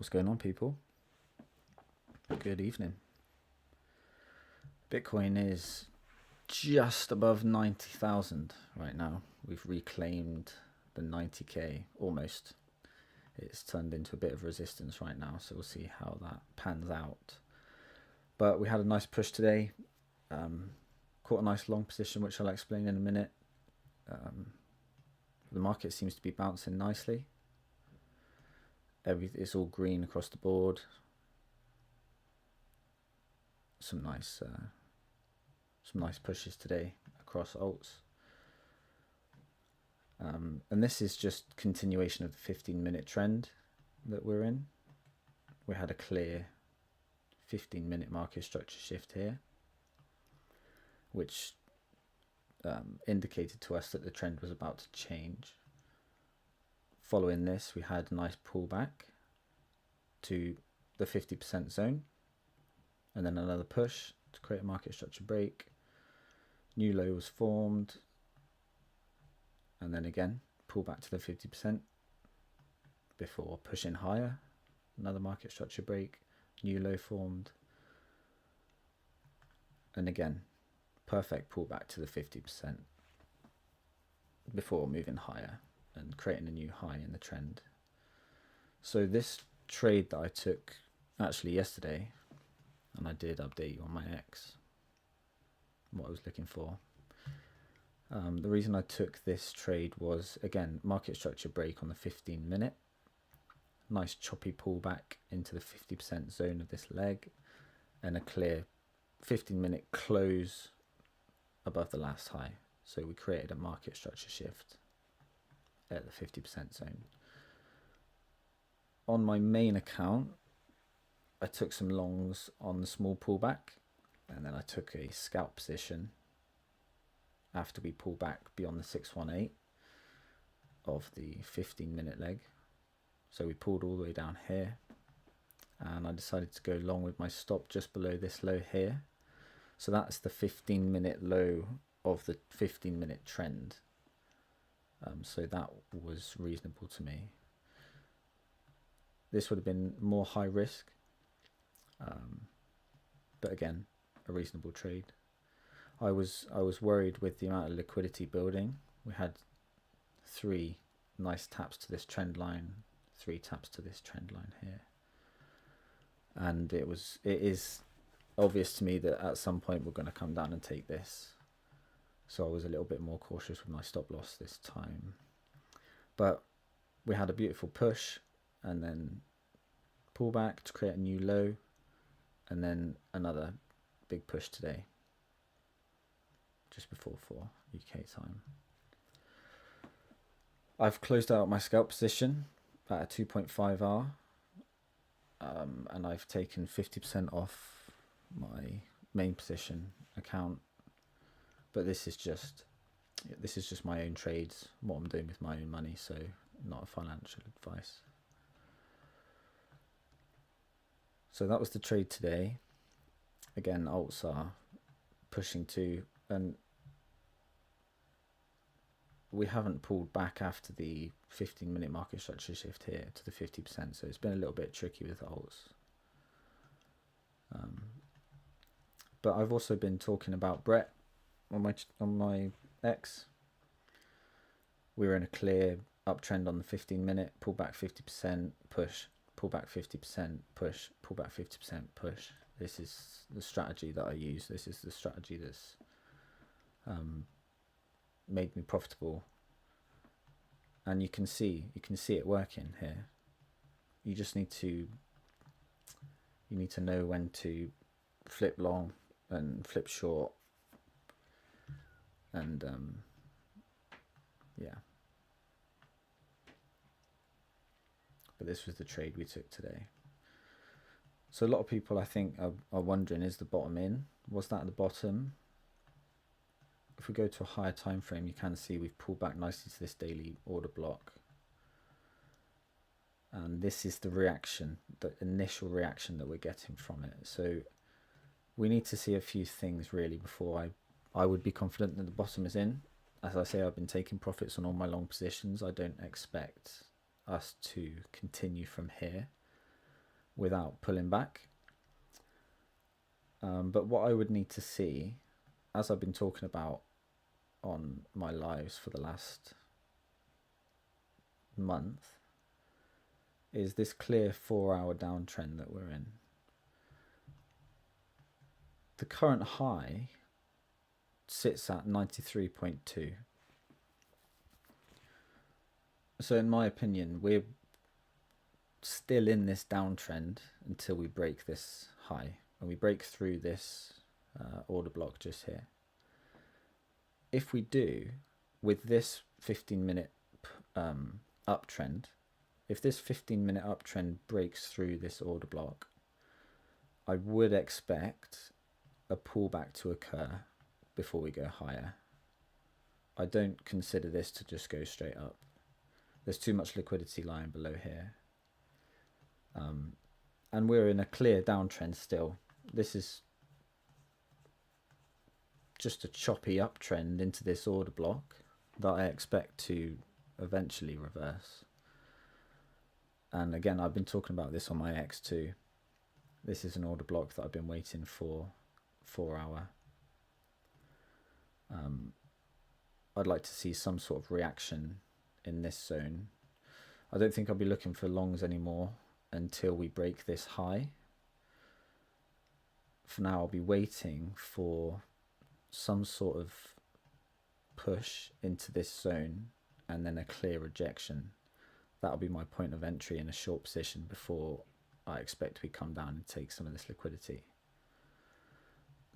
What's going on, people? Good evening. Bitcoin is just above 90,000 right now. We've reclaimed the 90k almost. It's turned into a bit of resistance right now, so we'll see how that pans out. But we had a nice push today. Caught a nice long position, which I'll explain in a minute. The market seems to be bouncing nicely. It's all green across the board. Some nice pushes today across alts. And this is just continuation of the 15-minute trend that we're in. We had a clear 15-minute market structure shift here, which indicated to us that the trend was about to change. Following this, we had a nice pullback to the 50% zone, and then another push to create a market structure break. New low was formed, and then again pull back to the 50% before pushing higher. Another market structure break, new low formed, and again perfect pullback to the 50% before moving higher and creating a new high in the trend. So this trade that I took actually yesterday, and I did update you on my X what I was looking for. The reason I took this trade was, again, market structure break on the 15-minute. Nice choppy pullback into the 50% zone of this leg, and a clear 15-minute close above the last high. So we created a market structure shift at the 50% zone. On my main account, I took some longs on the small pullback, and then I took a scalp position after we pull back beyond the 618 of the 15-minute leg. So we pulled all the way down here, and I decided to go long with my stop just below this low here. So that's the 15-minute low of the 15-minute trend. So that was reasonable to me. This would have been more high risk, but again, a reasonable trade. I was worried with the amount of liquidity building. We had 3 nice taps to this trend line, 3 taps to this trend line here, and it is obvious to me that at some point we're going to come down and take this. So I was a little bit more cautious with my stop loss this time. But we had a beautiful push, and then pull back to create a new low, and then another big push today, just before 4 UK time. I've closed out my scalp position at a 2.5R, and I've taken 50% off my main position account. But this is just my own trades, what I'm doing with my own money, so not a financial advice. So that was the trade today. Again, alts are pushing to, and we haven't pulled back after the 15-minute market structure shift here to the 50%, so it's been a little bit tricky with alts. But I've also been talking about Brett on my X. We were in a clear uptrend on the 15-minute, pull back 50%, push, pull back 50%, push, pull back 50%, push. This is the strategy that I use. This is the strategy that's made me profitable, and you can see it working here. You just need to know when to flip long and flip short, and yeah. But this was the trade we took today. So a lot of people, I think, are wondering, is the bottom in? Was that the bottom? If we go to a higher time frame, you can see we've pulled back nicely to this daily order block, and this is the reaction, the initial reaction that we're getting from it. So we need to see a few things really before I would be confident that the bottom is in. As I say, I've been taking profits on all my long positions. I don't expect us to continue from here. without pulling back. But what I would need to see, as I've been talking about on my lives for the last month, is this clear 4-hour downtrend that we're in. The current high sits at 93.2. So in my opinion, we're still in this downtrend until we break this high. When we break through this order block just here. If we do, with this 15-minute uptrend, if this 15-minute uptrend breaks through this order block, I would expect a pullback to occur before we go higher. I don't consider this to just go straight up. There's too much liquidity lying below here. And we're in a clear downtrend still. This is just a choppy uptrend into this order block that I expect to eventually reverse. And again, I've been talking about this on my X too. This is an order block that I've been waiting for 4 hour. I'd like to see some sort of reaction in this zone. I don't think I'll be looking for longs anymore until we break this high. For now, I'll be waiting for some sort of push into this zone and then a clear rejection. That'll be my point of entry in a short position before I expect we come down and take some of this liquidity.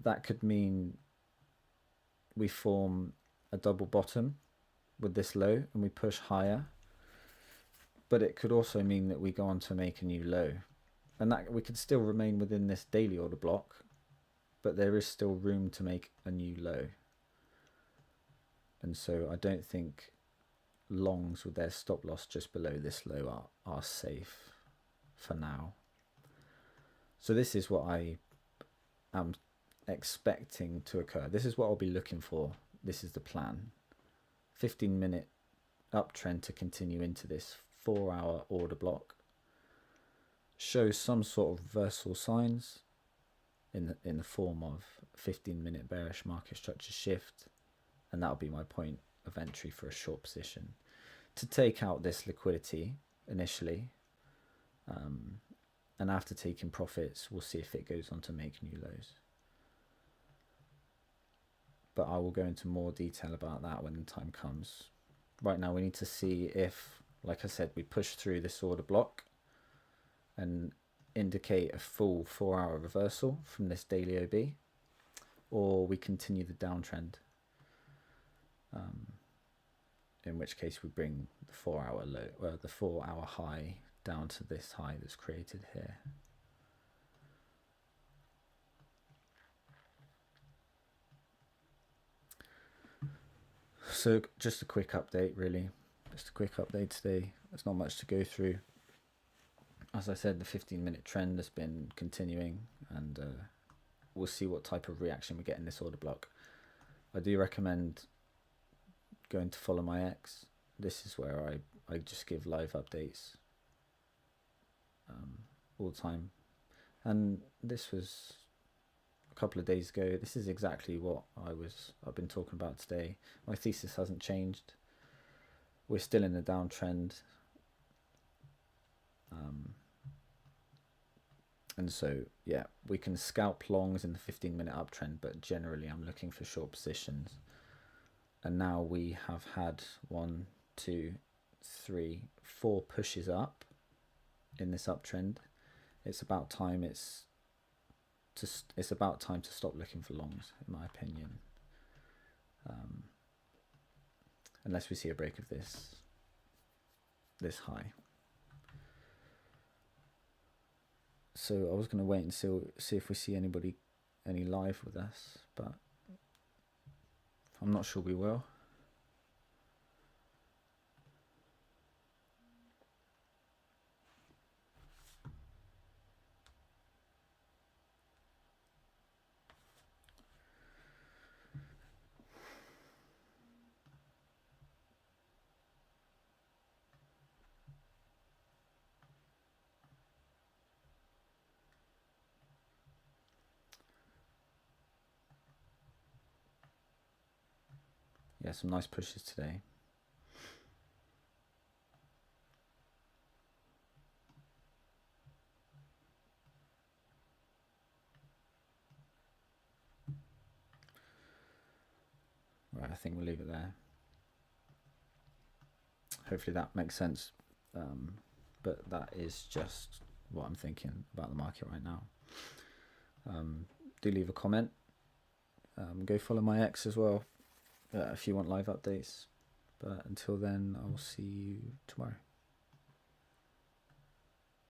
That could mean we form a double bottom with this low and we push higher, but it could also mean that we go on to make a new low, and that we could still remain within this daily order block, but there is still room to make a new low. And so I don't think longs with their stop loss just below this low are safe for now. So this is what I am expecting to occur. This is what I'll be looking for. This is the plan. 15-minute uptrend to continue into this 4-hour order block. Show some sort of reversal signs in the form of 15-minute bearish market structure shift, and that'll be my point of entry for a short position to take out this liquidity initially, and after taking profits we'll see if it goes on to make new lows. But I will go into more detail about that when the time comes. Right now we need to see if, like I said, we push through this order block and indicate a full 4-hour reversal from this daily OB, or we continue the downtrend, in which case we bring the 4-hour low, the 4-hour high down to this high that's created here. So just a quick update, really. Just a quick update today. There's not much to go through. As I said, the 15-minute trend has been continuing, and we'll see what type of reaction we get in this order block. I do recommend going to follow my X. This is where I just give live updates all the time. And this was a couple of days ago. This is exactly what I've been talking about today. My thesis hasn't changed. We're still in a downtrend. And so, yeah, we can scalp longs in the 15-minute uptrend, but generally I'm looking for short positions. And now we have had 1, 2, 3, 4 pushes up in this uptrend. It's about time it's about time to stop looking for longs, in my opinion. Unless we see a break of this high. So I was going to wait and see if we see any live with us, but I'm not sure we will. yeah, some nice pushes today. Right, I think we'll leave it there. Hopefully that makes sense, but that is just what I'm thinking about the market right now. Do leave a comment. Go follow my ex as well if you want live updates. But until then, I'll see you tomorrow.